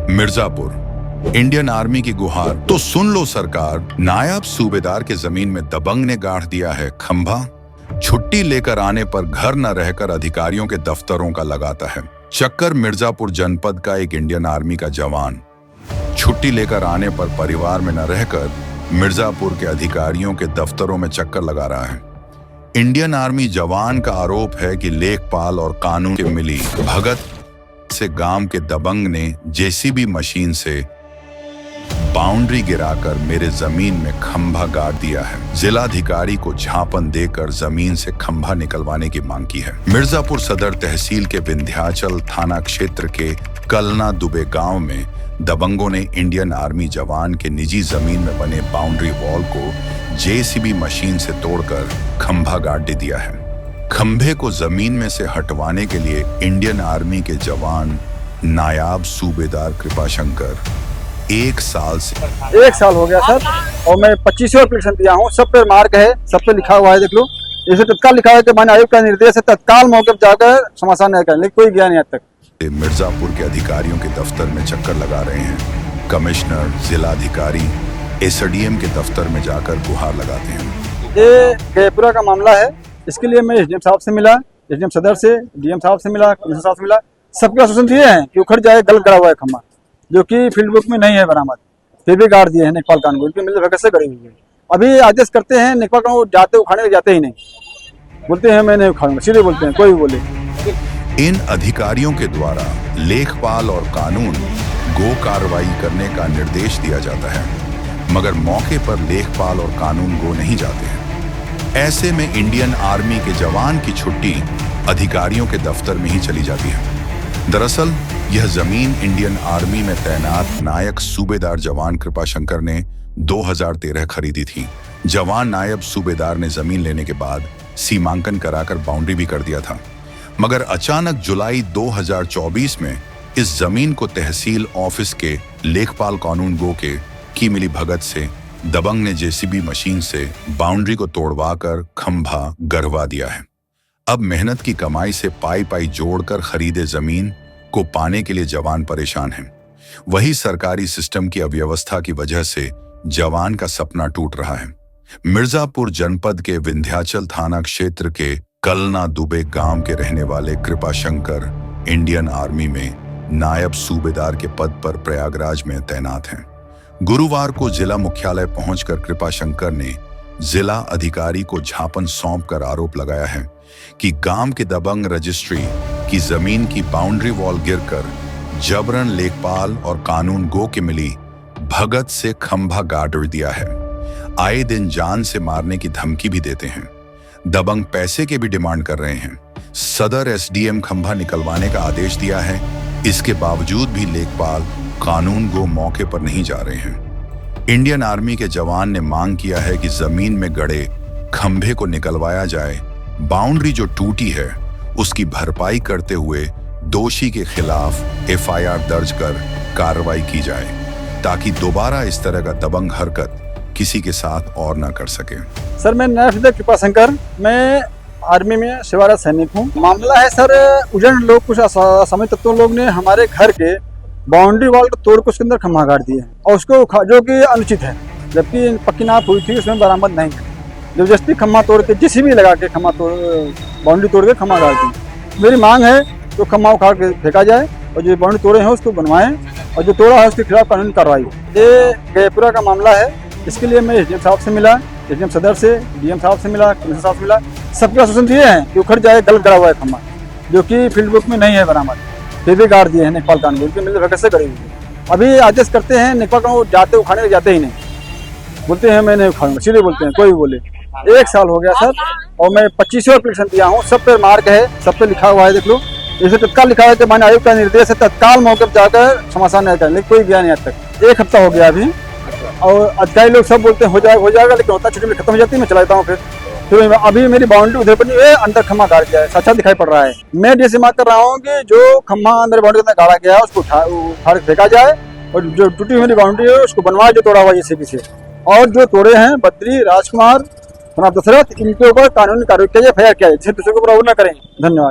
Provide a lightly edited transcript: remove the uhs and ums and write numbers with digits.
Mirzapur, Indian army की गुहार। तो सुन लो सरकार, नायब सूबेदार के जमीन में दबंग ने गाड़ दिया है खंभा। छुट्टी लेकर आने पर घर न रहकर अधिकारियों के दफ्तरों का लगाता है चक्कर। मिर्जापुर जनपद का एक इंडियन आर्मी का जवान छुट्टी लेकर आने पर परिवार में न रहकर मिर्जापुर के अधिकारियों के दफ्तरों में चक्कर लगा रहा है। इंडियन आर्मी जवान का आरोप है कि लेखपाल और कानून के मिली भगत से गांव के दबंग ने जेसीबी मशीन से बाउंड्री गिराकर मेरे जमीन में खंभा गाड़ दिया है। जिलाधिकारी को झापन देकर जमीन से खंभा निकलवाने की मांग की है। मिर्जापुर सदर तहसील के विंध्याचल थाना क्षेत्र के कलना दुबे गांव में दबंगों ने इंडियन आर्मी जवान के निजी जमीन में बने बाउंड्री वॉल को जेसीबी मशीन से तोड़कर खंभा गाड़ दिया है। खंभे को जमीन में से हटवाने के लिए इंडियन आर्मी के जवान नायब सूबेदार कृपाशंकर 1 साल हो गया सर, और मैं 25 एप्लीकेशन दिया हूँ। सब पे मार्क है, सब पे लिखा हुआ है, देख लो। इसे तत्काल लिखा है कि माननीय आयोग का निर्देश है तत्काल मौके पर जाकर समाधान नहीं करें, लेकिन कोई गया नहीं आज तक। मिर्जापुर के अधिकारियों के दफ्तर में चक्कर लगा रहे हैं। कमिश्नर, जिलाधिकारी, एसडीएम के दफ्तर में जाकर गुहार लगाते हैं। ये जयपुरा का मामला है, इसके लिए मैं एसडीएम साहब से मिला, एसडीएम सदर से, डीएम साहब से मिला, कमिश्नर साहब से मिला। सबके आश्वासन दिए हैं कि उखड़ जाए, गलत गड़ा हुआ है खंभा, जो कि फील्ड बुक में नहीं है बरामद, फिर भी गाड़ दिए हैं नेपाल कानून, उनके मिल भगत से गड़ी हुई है। अभी आदेश करते हैं नेपाल कानून, जाते उखाड़ने जाते ही नहीं, बोलते हैं मैं नहीं उखाड़ूंगा, सीधे बोलते हैं, कोई भी बोले। इन अधिकारियों के द्वारा लेखपाल और कानून गो कार्रवाई करने का निर्देश दिया जाता है, मगर मौके पर लेखपाल और कानून गो नहीं जाते हैं। ऐसे में इंडियन आर्मी के जवान की छुट्टी अधिकारियों के दफ्तर में ही चली जाती है। दरअसल यह जमीन इंडियन आर्मी में तैनात नायक सूबेदार जवान कृपाशंकर ने 2013 खरीदी थी। जवान नायब सूबेदार ने जमीन लेने के बाद सीमांकन कराकर बाउंड्री भी कर दिया था, मगर अचानक जुलाई 2024 में इस जमीन को तहसील ऑफिस के लेखपाल कानून गो के की मिली भगत से दबंग ने जेसीबी मशीन से बाउंड्री को तोड़वाकर खंभा गड़वा दिया है। अब मेहनत की कमाई से पाई जोड़कर खरीदे जमीन को पाने के लिए जवान परेशान हैं। वही सरकारी सिस्टम की अव्यवस्था की वजह से जवान का सपना टूट रहा है। मिर्जापुर जनपद के विंध्याचल थाना क्षेत्र के कलना दुबे गांव के रहने वाले कृपाशंकर इंडियन आर्मी में नायब सूबेदार के पद पर प्रयागराज में तैनात हैं। गुरुवार को जिला मुख्यालय पहुंचकर कृपाशंकर ने जिला अधिकारी को झापन सौंपकर आरोप लगाया है कि गांव के दबंग रजिस्ट्री की जमीन की बाउंड्री वॉल गिरकर जबरन लेखपाल और कानून गो के मिली भगत से खंभा गाड़ दिया है। आए दिन जान से मारने की धमकी भी देते हैं। दबंग पैसे के भी डिमांड कर रहे हैं। सदर एसडीएम खंभा निकलवाने का आदेश दिया है, इसके बावजूद भी लेखपाल कानून गो मौके पर नहीं जा रहे हैं। इंडियन आर्मी के जवान ने मांग किया है कि जमीन में गड़े खंभे को निकलवाया जाए, बाउंड्री जो टूटी है उसकी भरपाई करते हुए दोषी के खिलाफ एफआईआर दर्ज कर कार्रवाई की जाए, ताकि दोबारा इस तरह का दबंग हरकत किसी के साथ और ना कर सके। सर मैं नायब कृपाशंकर, मैं आर्मी में सेवारत सैनिक हूँ। मामला है सर, उजड़ लोग, कुछ असामाजिक तत्वों लोग ने हमारे घर के बाउंड्री वॉल को तोड़ के उसके अंदर खंभा गाड़ दिए हैं, और उसको जो कि अनुचित है, जबकि पक्की नाप हुई थी, उसमें बरामद नहीं है। जबरदस्ती खंभा तोड़ के, जेसीबी लगा के खंभा बाउंड्री तोड़ के खंभा गाड़ दी। मेरी मांग है तो खंभा उखाड़ के फेंका जाए, और जो बाउंड्री तोड़े हैं उसको बनवाएं, और जो तोड़ा है उसके खिलाफ कानूनी कार्रवाई। ये जयपुरा का मामला है, इसके लिए मैं एसडीएम साहब से मिला, एसडीएम सदर से, डीएम साहब से मिला, कमिश्नर साहब से मिला। सबके आश्वासन दिए हैं कि उखड़ जाए, गलत गड़ा हुआ है खंभा, जो कि फील्ड बुक में नहीं है बरामद, फिर भी गाड़ दिए हैं नेपाल कानून, उनके मिल भगत से गड़ी हुई है। अभी आदेश करते हैं नेपाल कानून, जाते उखाड़ने जाते ही नहीं, बोलते हैं मैं नहीं उखाड़ूंगा, सीधे बोलते हैं, कोई भी बोले। 1 साल हो गया सर, और मैं 25 एप्लीकेशन दिया हूँ। सब पे मार्क है, सब पे लिखा हुआ है, देख लो। इसे तत्काल लिखा है कि माननीय आयोग का निर्देश है तत्काल मौके पर जाकर समाधान नहीं करें, लेकिन कोई गया नहीं आज तक। 1 हफ्ता हो गया अभी, और अधिकारी लोग सब बोलते हैं हो जाएगा, लेकिन होता छुट्टी में खत्म हो जाती है, मैं चला जाता हूँ। फिर अभी मेरी बाउंड्री उधर बनी है, अंदर खंभा गाड़ गया है, साक्षात दिखाई पड़ रहा है। मैं डीएस से मांग कर रहा हूँ कि जो खंभा अंदर बाउंड्री के अंदर गाड़ा गया है उसको उठाड़ के फेंका जाए, और जो टूटी हुई बाउंड्री है उसको बनवाए, जो तोड़ा हुआ जेसीबी से। और जो तोड़े हैं बद्री, राजकुमार, दशरथ, इनके ऊपर कानूनी कार्रवाई किया जाए, एफआईआर किया जाए, जिससे दूसरे को ऊपर न करें। धन्यवाद।